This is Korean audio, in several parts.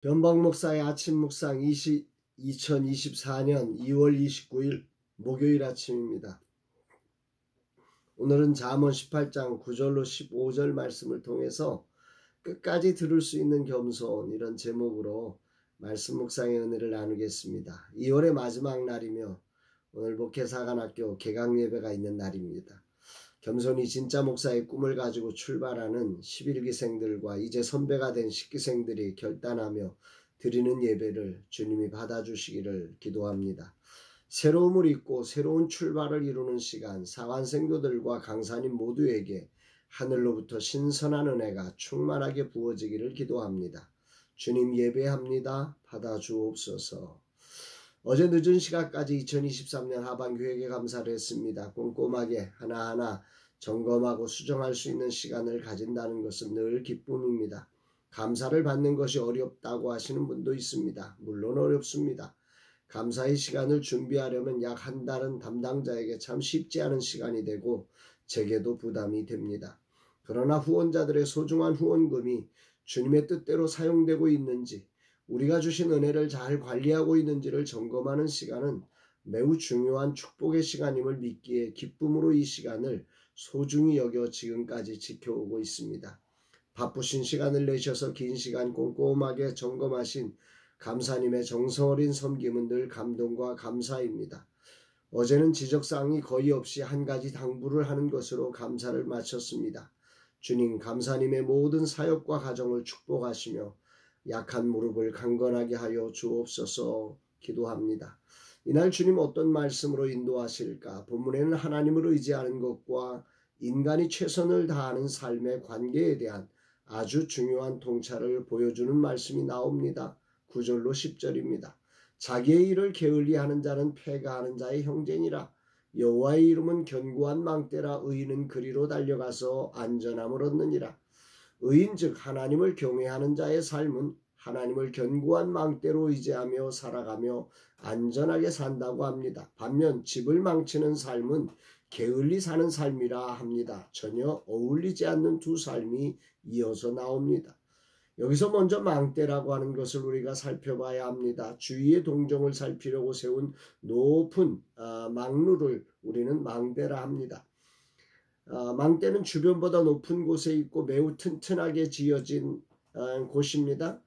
변방 목사의 아침 묵상 2024년 2월 29일 목요일 아침입니다. 오늘은 잠언 18장 9절로 15절 말씀을 통해서 끝까지 들을 수 있는 겸손, 이런 제목으로 말씀 묵상의 은혜를 나누겠습니다. 2월의 마지막 날이며 오늘 목회사관학교 개강 예배가 있는 날입니다. 겸손히 진짜 목사의 꿈을 가지고 출발하는 11기생들과 이제 선배가 된 10기생들이 결단하며 드리는 예배를 주님이 받아주시기를 기도합니다. 새로움을 잊고 새로운 출발을 이루는 시간, 사관생도들과 강사님 모두에게 하늘로부터 신선한 은혜가 충만하게 부어지기를 기도합니다. 주님 예배합니다. 받아주옵소서. 어제 늦은 시간까지 2023년 하반기 회계 감사를 했습니다. 꼼꼼하게 하나하나 점검하고 수정할 수 있는 시간을 가진다는 것은 늘 기쁨입니다. 감사를 받는 것이 어렵다고 하시는 분도 있습니다. 물론 어렵습니다. 감사의 시간을 준비하려면 약 한 달은 담당자에게 참 쉽지 않은 시간이 되고 제게도 부담이 됩니다. 그러나 후원자들의 소중한 후원금이 주님의 뜻대로 사용되고 있는지, 우리가 주신 은혜를 잘 관리하고 있는지를 점검하는 시간은 매우 중요한 축복의 시간임을 믿기에 기쁨으로 이 시간을 소중히 여겨 지금까지 지켜오고 있습니다. 바쁘신 시간을 내셔서 긴 시간 꼼꼼하게 점검하신 감사님의 정성 어린 섬김은 늘 감동과 감사입니다. 어제는 지적사항이 거의 없이 한 가지 당부를 하는 것으로 감사를 마쳤습니다. 주님, 감사님의 모든 사역과 가정을 축복하시며 약한 무릎을 강건하게 하여 주옵소서 기도합니다. 이날 주님 어떤 말씀으로 인도하실까? 본문에는 하나님을 의지하는 것과 인간이 최선을 다하는 삶의 관계에 대한 아주 중요한 통찰을 보여주는 말씀이 나옵니다. 9절로 10절입니다. 자기의 일을 게을리하는 자는 패가하는 자의 형제니라. 여호와의 이름은 견고한 망대라. 의인은 그리로 달려가서 안전함을 얻느니라. 의인즉 하나님을 경외하는 자의 삶은 하나님을 견고한 망대로 의지하며 살아가며 안전하게 산다고 합니다. 반면 집을 망치는 삶은 게을리 사는 삶이라 합니다. 전혀 어울리지 않는 두 삶이 이어서 나옵니다. 여기서 먼저 망대라고 하는 것을 우리가 살펴봐야 합니다. 주위의 동정을 살피려고 세운 높은 망루를 우리는 망대라 합니다. 망대는 주변보다 높은 곳에 있고 매우 튼튼하게 지어진 곳입니다.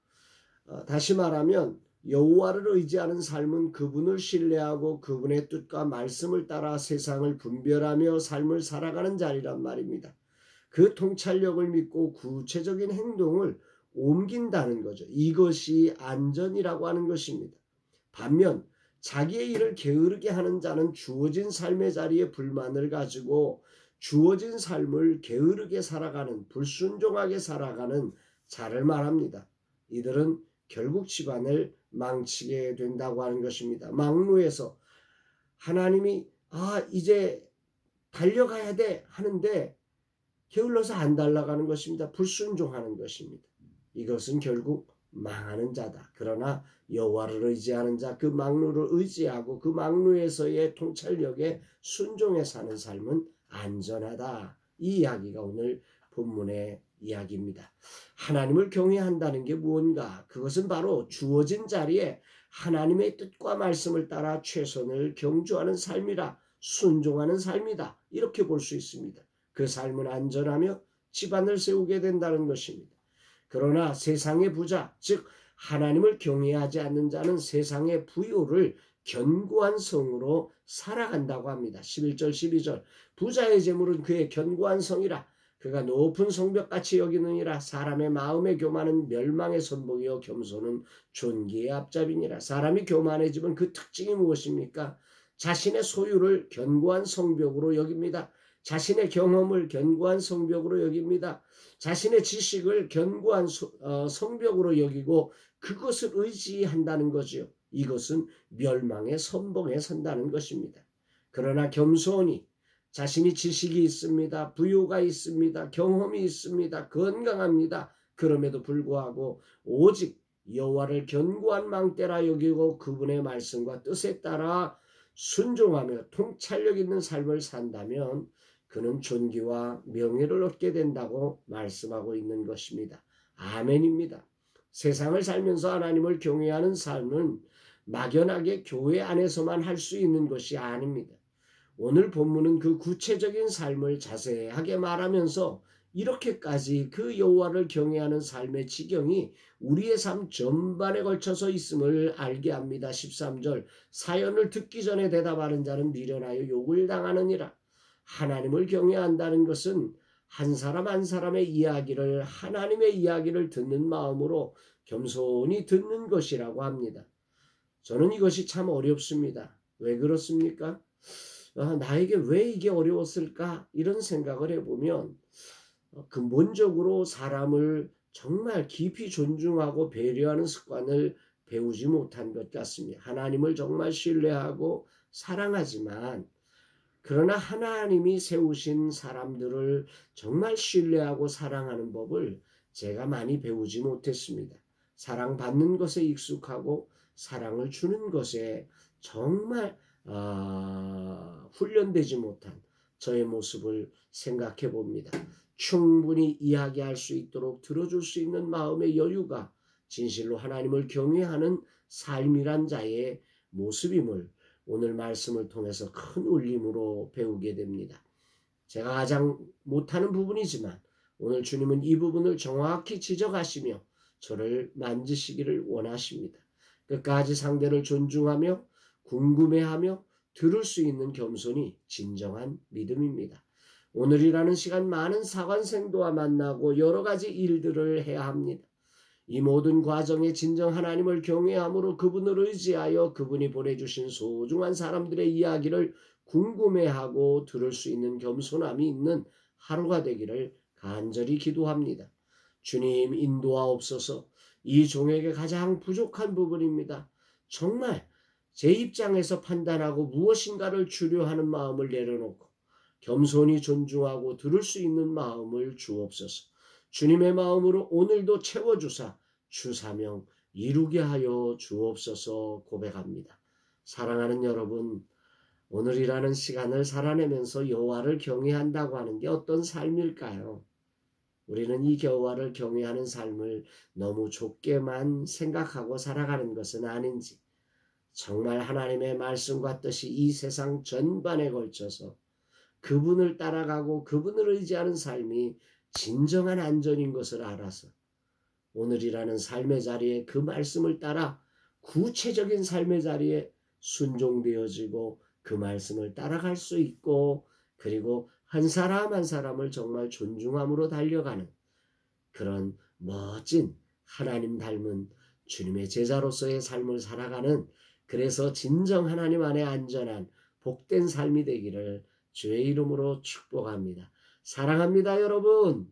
다시 말하면 여호와를 의지하는 삶은 그분을 신뢰하고 그분의 뜻과 말씀을 따라 세상을 분별하며 삶을 살아가는 자리란 말입니다. 그 통찰력을 믿고 구체적인 행동을 옮긴다는 거죠. 이것이 안전이라고 하는 것입니다. 반면 자기의 일을 게으르게 하는 자는 주어진 삶의 자리에 불만을 가지고 주어진 삶을 게으르게 살아가는, 불순종하게 살아가는 자를 말합니다. 이들은 결국 집안을 망치게 된다고 하는 것입니다. 망루에서 하나님이 이제 달려가야 돼 하는데 게을러서 안 달려가는 것입니다. 불순종하는 것입니다. 이것은 결국 망하는 자다. 그러나 여호와를 의지하는 자, 그 망루를 의지하고 그 망루에서의 통찰력에 순종해 사는 삶은 안전하다. 이 이야기가 오늘 본문의 이야기입니다. 하나님을 경외한다는 게 무언가? 그것은 바로 주어진 자리에 하나님의 뜻과 말씀을 따라 최선을 경주하는 삶이라, 순종하는 삶이다. 이렇게 볼 수 있습니다. 그 삶은 안전하며 집안을 세우게 된다는 것입니다. 그러나 세상의 부자, 즉 하나님을 경외하지 않는 자는 세상의 부요를 견고한 성으로 살아간다고 합니다. 11절 12절 부자의 재물은 그의 견고한 성이라. 그가 높은 성벽같이 여기느니라. 사람의 마음의 교만은 멸망의 선봉이요 겸손은 존귀의 앞잡이니라. 사람이 교만해지면 그 특징이 무엇입니까? 자신의 소유를 견고한 성벽으로 여깁니다. 자신의 경험을 견고한 성벽으로 여깁니다. 자신의 지식을 견고한 성벽으로 여기고 그것을 의지한다는 거죠. 이것은 멸망의 선봉에 선다는 것입니다. 그러나 겸손히 자신이 지식이 있습니다. 부요가 있습니다. 경험이 있습니다. 건강합니다. 그럼에도 불구하고 오직 여호와를 견고한 망대라 여기고 그분의 말씀과 뜻에 따라 순종하며 통찰력 있는 삶을 산다면 그는 존귀와 명예를 얻게 된다고 말씀하고 있는 것입니다. 아멘입니다. 세상을 살면서 하나님을 경외하는 삶은 막연하게 교회 안에서만 할 수 있는 것이 아닙니다. 오늘 본문은 그 구체적인 삶을 자세하게 말하면서 이렇게까지 그 여호와를 경외하는 삶의 지경이 우리의 삶 전반에 걸쳐서 있음을 알게 합니다. 13절 사연을 듣기 전에 대답하는 자는 미련하여 욕을 당하느니라. 하나님을 경외한다는 것은 한 사람 한 사람의 이야기를 하나님의 이야기를 듣는 마음으로 겸손히 듣는 것이라고 합니다. 저는 이것이 참 어렵습니다. 왜 그렇습니까? 나에게 왜 이게 어려웠을까? 이런 생각을 해보면 근본적으로 사람을 정말 깊이 존중하고 배려하는 습관을 배우지 못한 것 같습니다. 하나님을 정말 신뢰하고 사랑하지만 그러나 하나님이 세우신 사람들을 정말 신뢰하고 사랑하는 법을 제가 많이 배우지 못했습니다. 사랑받는 것에 익숙하고 사랑을 주는 것에 정말 훈련되지 못한 저의 모습을 생각해 봅니다. 충분히 이야기할 수 있도록 들어줄 수 있는 마음의 여유가 진실로 하나님을 경외하는 삶이란 자의 모습임을 오늘 말씀을 통해서 큰 울림으로 배우게 됩니다. 제가 가장 못하는 부분이지만 오늘 주님은 이 부분을 정확히 지적하시며 저를 만지시기를 원하십니다. 끝까지 상대를 존중하며 궁금해하며 들을 수 있는 겸손이 진정한 믿음입니다. 오늘이라는 시간 많은 사관생도와 만나고 여러 가지 일들을 해야 합니다. 이 모든 과정에 진정 하나님을 경외함으로 그분을 의지하여 그분이 보내주신 소중한 사람들의 이야기를 궁금해하고 들을 수 있는 겸손함이 있는 하루가 되기를 간절히 기도합니다. 주님 인도하옵소서. 이 종에게 가장 부족한 부분입니다. 정말 제 입장에서 판단하고 무엇인가를 주려하는 마음을 내려놓고 겸손히 존중하고 들을 수 있는 마음을 주옵소서. 주님의 마음으로 오늘도 채워주사 주 사명 이루게 하여 주옵소서 고백합니다. 사랑하는 여러분, 오늘이라는 시간을 살아내면서 여호와를 경외한다고 하는 게 어떤 삶일까요? 우리는 이 여호와를 경외하는 삶을 너무 좁게만 생각하고 살아가는 것은 아닌지, 정말 하나님의 말씀과 뜻이 이 세상 전반에 걸쳐서 그분을 따라가고 그분을 의지하는 삶이 진정한 안전인 것을 알아서 오늘이라는 삶의 자리에 그 말씀을 따라 구체적인 삶의 자리에 순종되어지고 그 말씀을 따라갈 수 있고 그리고 한 사람 한 사람을 정말 존중함으로 달려가는 그런 멋진 하나님 닮은 주님의 제자로서의 삶을 살아가는 그래서 진정 하나님 안에 안전한 복된 삶이 되기를 주의 이름으로 축복합니다. 사랑합니다, 여러분.